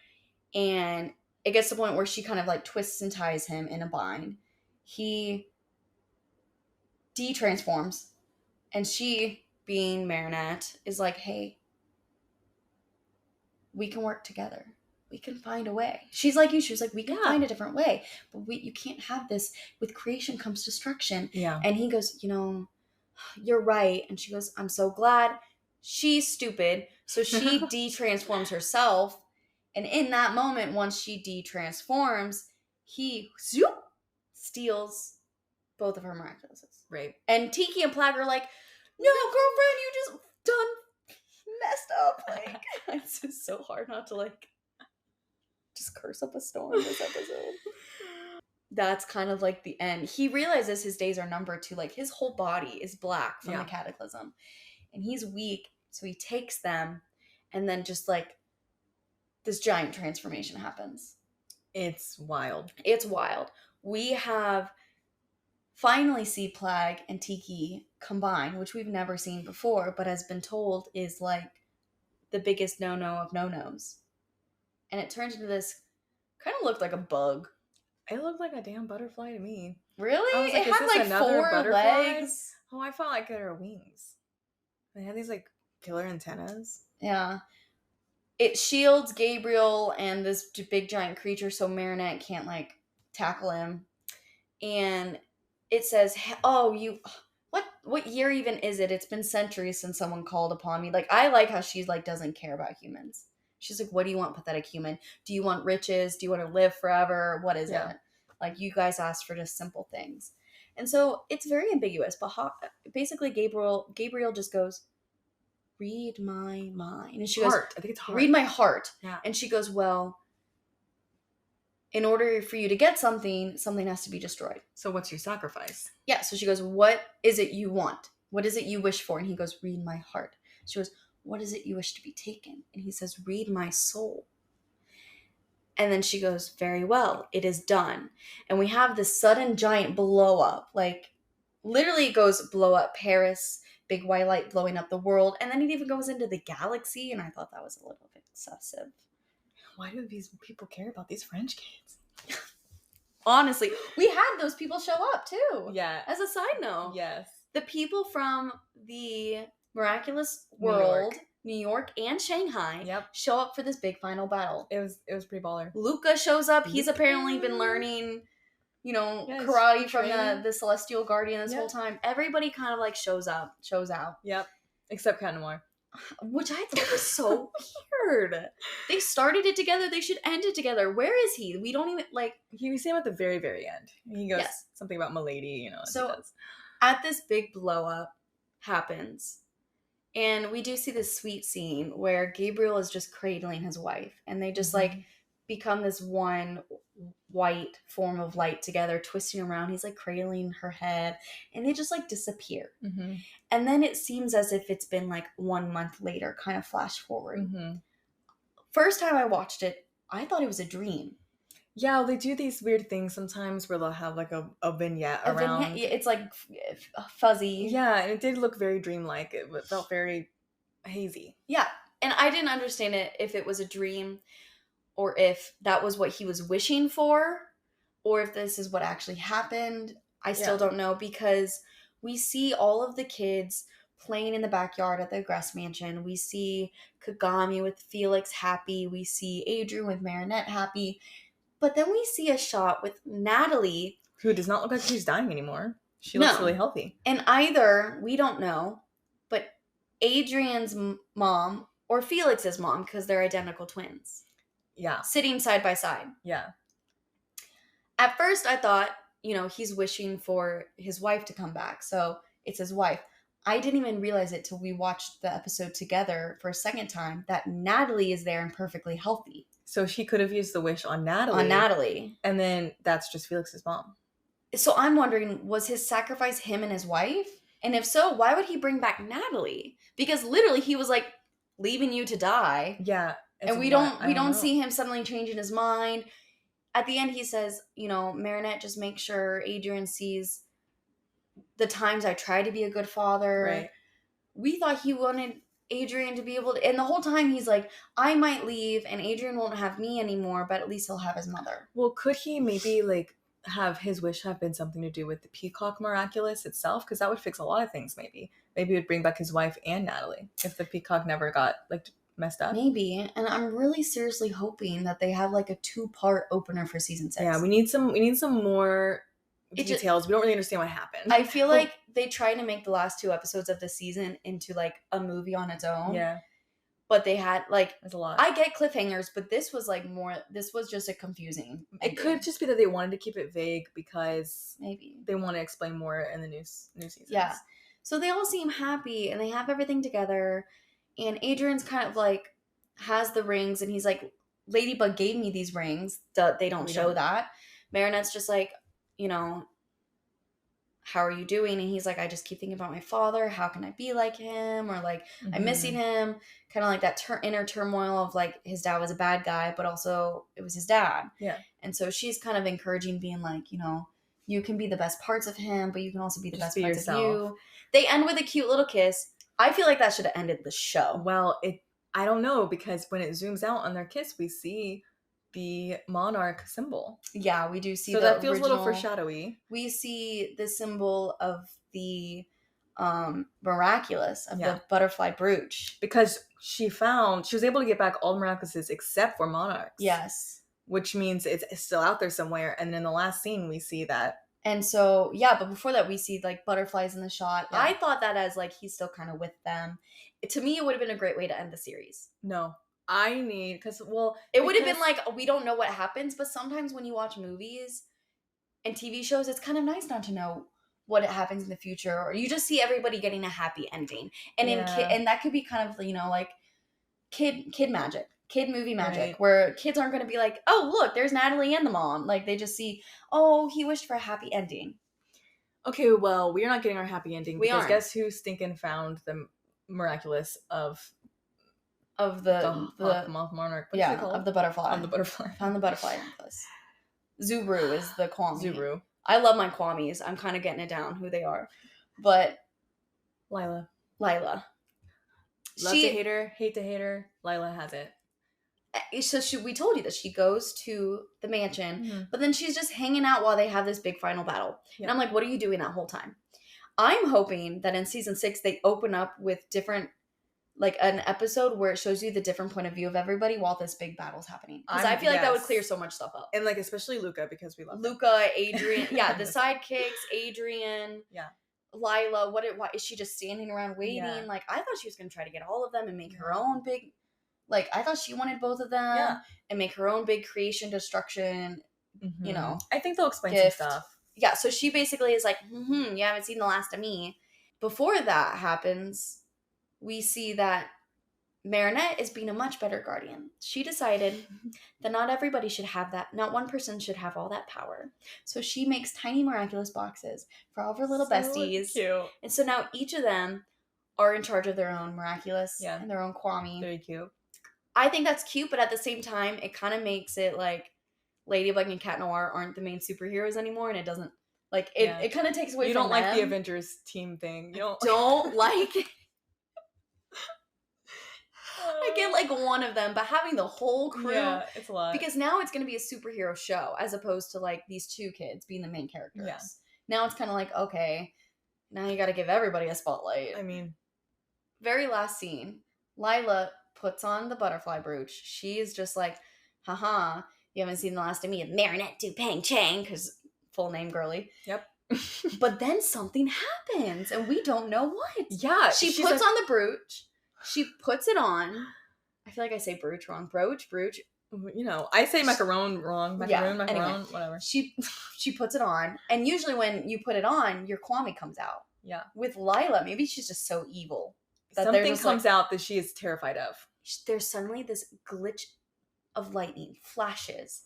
And it gets to the point where she kind of like twists and ties him in a bind. He de-transforms, and she, being Marinette, is like, hey, we can work together. We can find a way. She's like you. She was like, we can find a different way. But you can't have this. With creation comes destruction. Yeah. And he goes, you're right. And she goes, I'm so glad. She's stupid. So she de-transforms herself. And in that moment, once she de-transforms, he steals both of her miraculouses. Right. And Tiki and Plag are like, no, girlfriend, you just done messed up. Like, it's just so hard not to like just curse up a storm this episode. That's kind of like the end. He realizes his days are numbered too. Like, his whole body is black from the cataclysm. And he's weak, so he takes them, and then just like this giant transformation happens. It's wild. It's wild. We have finally see Plag and Tiki combine, which we've never seen before, but has been told is like the biggest no-no of no-nos. And it turns into this, kind of looked like a bug. It looked like a damn butterfly to me. Really? I was like, it had like another 4 butterfly? legs. Oh, I felt like it were wings. They had these like killer antennas. Yeah. It shields Gabriel and this big giant creature so Marinette can't like tackle him. And it says, oh, what year even is it? It's been centuries since someone called upon me. Like, I like how she's like doesn't care about humans. She's like, what do you want, pathetic human? Do you want riches? Do you want to live forever? What is it? Like, you guys asked for just simple things. And so it's very ambiguous. But basically, Gabriel just goes, read my mind. And she goes, I think it's heart. Read my heart. Yeah. And she goes, well, in order for you to get something has to be destroyed. So what's your sacrifice? Yeah. So she goes, what is it you want? What is it you wish for? And he goes, read my heart. She goes, what is it you wish to be taken? And he says, read my soul. And then she goes, very well, it is done. And we have this sudden giant blow up. Like, literally it goes blow up Paris, big white light blowing up the world. And then it even goes into the galaxy. And I thought that was a little bit excessive. Why do these people care about these French kids? Honestly, we had those people show up too. Yeah. As a side note. Yes. The people from the Miraculous World, New York and Shanghai show up for this big final battle. It was pretty baller. Luca shows up. He's apparently been learning, karate from the Celestial Guardian this whole time. Everybody kind of like shows out. Yep. Except Cat Noir. Which I thought was so weird. They started it together. They should end it together. Where is he? We don't even, like... We see him at the very, very end. He goes Yes. something about Milady, you know, as he So, does. at this big blow-up happens, and we do see this sweet scene where Gabriel is just cradling his wife, and they just, like, become this one white form of light together, twisting around. He's, like, cradling her head, and they just, like, disappear. Mm-hmm. And then it seems as if it's been, like, 1 month later, kind of flash forward. Mm-hmm. First time I watched it, I thought it was a dream. Yeah, they do these weird things sometimes where they'll have, like, a vignette around. Vignette, it's, like, fuzzy. Yeah, and it did look very dreamlike. It felt very hazy. Yeah, and I didn't understand it if it was a dream or if that was what he was wishing for or if this is what actually happened. I still don't know, because we see all of the kids playing in the backyard at the Gress Mansion. We see Kagami with Felix happy. We see Adrian with Marinette happy. But then we see a shot with Natalie, who does not look like she's dying anymore. She looks really healthy. And either, we don't know, but Adrian's mom or Felix's mom, because they're identical twins. Yeah. Sitting side by side. Yeah. At first I thought, you know, he's wishing for his wife to come back. So it's his wife. I didn't even realize it till we watched the episode together for a second time that Natalie is there and perfectly healthy. So she could have used the wish on Natalie. On Natalie. And then that's just Felix's mom. So I'm wondering, was his sacrifice him and his wife? And if so, why would he bring back Natalie? Because literally he was like, leaving you to die. Yeah. And we don't see him suddenly changing his mind. At the end he says, you know, Marinette, just make sure Adrian sees the times I try to be a good father. Right. We thought he wanted Adrian to be able to, and the whole time he's like, I might leave and Adrian won't have me anymore, but at least he'll have his mother. Well, could he maybe like have his wish have been something to do with the Peacock Miraculous itself? Because that would fix a lot of things. Maybe it would bring back his wife and Natalie if the Peacock never got like messed up. Maybe. And I'm really seriously hoping that they have like a 2-part opener for season 6. Yeah, we need some more details. We don't really understand what happened. I feel like they tried to make the last 2 episodes of the season into like a movie on its own. Yeah. But they had like, there's a lot. I get cliffhangers, but this was like more, this was just a confusing ending. It could just be that they wanted to keep it vague because maybe they want to explain more in the new seasons. Yeah. So they all seem happy and they have everything together. And Adrian's kind of like has the rings and he's like, Ladybug gave me these rings. They don't show that. Marinette's just like, you know, how are you doing? And he's like, I just keep thinking about my father. How can I be like him? Or like, I'm missing him. Kind of like that inner turmoil of like, his dad was a bad guy, but also it was his dad. Yeah. And so she's kind of encouraging, being like, you know, you can be the best parts of him, but you can also be the best parts of you. They end with a cute little kiss. I feel like that should have ended the show. Well, I don't know, because when it zooms out on their kiss, we see the monarch symbol. Yeah, we do see so that feels a little foreshadowy. We see the symbol of the miraculous, of the butterfly brooch. Because she was able to get back all the miraculouses except for monarchs. Yes. Which means it's still out there somewhere. And in the last scene, we see that. And so, yeah, but before that, we see like butterflies in the shot. Yeah. I thought that as like he's still kind of with them. To me, it would have been a great way to end the series. No. It would have been like, we don't know what happens, but sometimes when you watch movies and TV shows, it's kind of nice not to know what happens in the future, or you just see everybody getting a happy ending. And and that could be kind of, you know, like kid magic, kid movie magic, right, where kids aren't going to be like, oh, look, there's Natalie and the mom. Like they just see, oh, he wished for a happy ending. Okay, well, we're not getting our happy ending because guess who stinking found the miraculous of the Hawk Moth monarch. What's of the butterfly. Of the butterfly. Found the butterfly necklace. Zubru is the Kwame. Zubru. I love my Kwamis. I'm kind of getting it down who they are. But Lila. Love to hate her, hate to hate her. Lila has it. So we told you that she goes to the mansion, but then she's just hanging out while they have this big final battle. Yeah. And I'm like, what are you doing that whole time? I'm hoping that in season 6 they open up with different, like an episode where it shows you the different point of view of everybody while this big battle's happening. Because I feel like that would clear so much stuff up. And like especially Luca, because we love Luca, Adrian, the sidekicks, Adrian. Yeah. Lila, why is she just standing around waiting? Yeah. Like, I thought she was going to try to get all of them and make her own big, like, I thought she wanted both of them and make her own big creation, destruction, you know. I think they'll explain gift. some stuff. Yeah, so she basically is like, you haven't seen the last of me. Before that happens, we see that Marinette is being a much better guardian. She decided that not everybody should have that. Not one person should have all that power. So she makes tiny miraculous boxes for all of her little besties. Cute. And so now each of them are in charge of their own miraculous and their own Kwame. Very cute. I think that's cute, but at the same time, it kind of makes it like Ladybug and Cat Noir aren't the main superheroes anymore, and it doesn't, like, it kind of takes away from them. You don't like the Avengers team thing. You don't like it. I get like one of them, but having the whole crew, it's a lot. Because now it's going to be a superhero show as opposed to like these two kids being the main characters. Yeah. Now it's kind of like, okay, now you got to give everybody a spotlight. I mean, very last scene, Lila puts on the butterfly brooch. She is just like, haha, you haven't seen the last of me, Marinette Dupang Chang, because full name girly. Yep. But then something happens, and we don't know what. Yeah. She puts on the brooch. She puts it on. I feel like I say brooch wrong. Brooch. You know, I say macaron wrong. Macaron, anyway, whatever. She puts it on, and usually when you put it on, your Kwame comes out. Yeah. With Lila, maybe she's just so evil that something comes out that she is terrified of. There's suddenly this glitch of lightning, flashes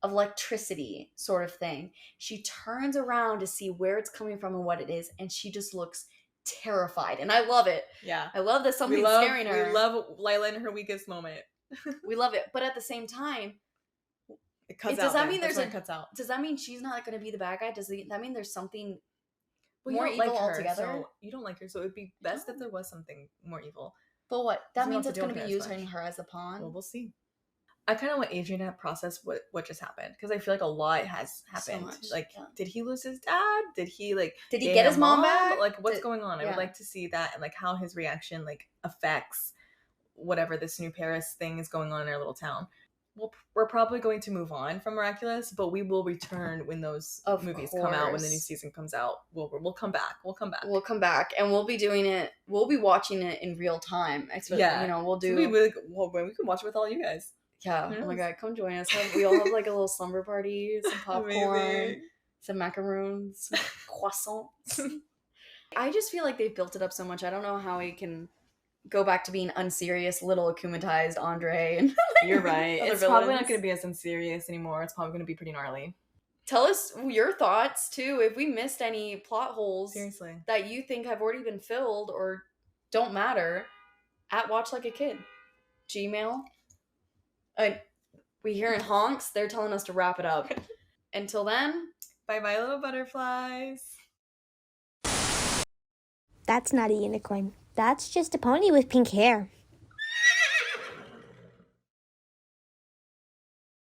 of electricity sort of thing. She turns around to see where it's coming from and what it is, and she just looks terrified, and I love it. Yeah, I love that something's scaring her. We love Lila in her weakest moment. We love it, but at the same time, it cuts out. Does that mean cuts out? Does that mean she's not going to be the bad guy? Does that mean there's something more evil like her, altogether? So you don't like her, so it'd be best if there was something more evil. But what? That means it's going to be using her as a pawn. Well, we'll see. I kind of want Adrian to process what just happened, because I feel like a lot has happened. So much, did he lose his dad? Did he get his mom back? Like, what's going on? I would like to see that, and like how his reaction like affects whatever this new Paris thing is going on in our little town. We're probably going to move on from Miraculous, but we will return when those movies come out, when the new season comes out. We'll come back. We'll come back, and we'll be doing it. We'll be watching it in real time. You know, we'll do. We can watch it with all you guys. Yeah. Oh my god, come join us. We all have like a little slumber party, some popcorn, some macaroons, some croissants. I just feel like they've built it up so much. I don't know how we can go back to being unserious, little akumatized Andre. And you're right. It's probably not going to be as unserious anymore. It's probably going to be pretty gnarly. Tell us your thoughts too. If we missed any plot holes, seriously, that you think have already been filled or don't matter, at Watch Like a Kid, Gmail. We hear in honks. They're telling us to wrap it up. Until then, bye-bye, little butterflies. That's not a unicorn. That's just a pony with pink hair.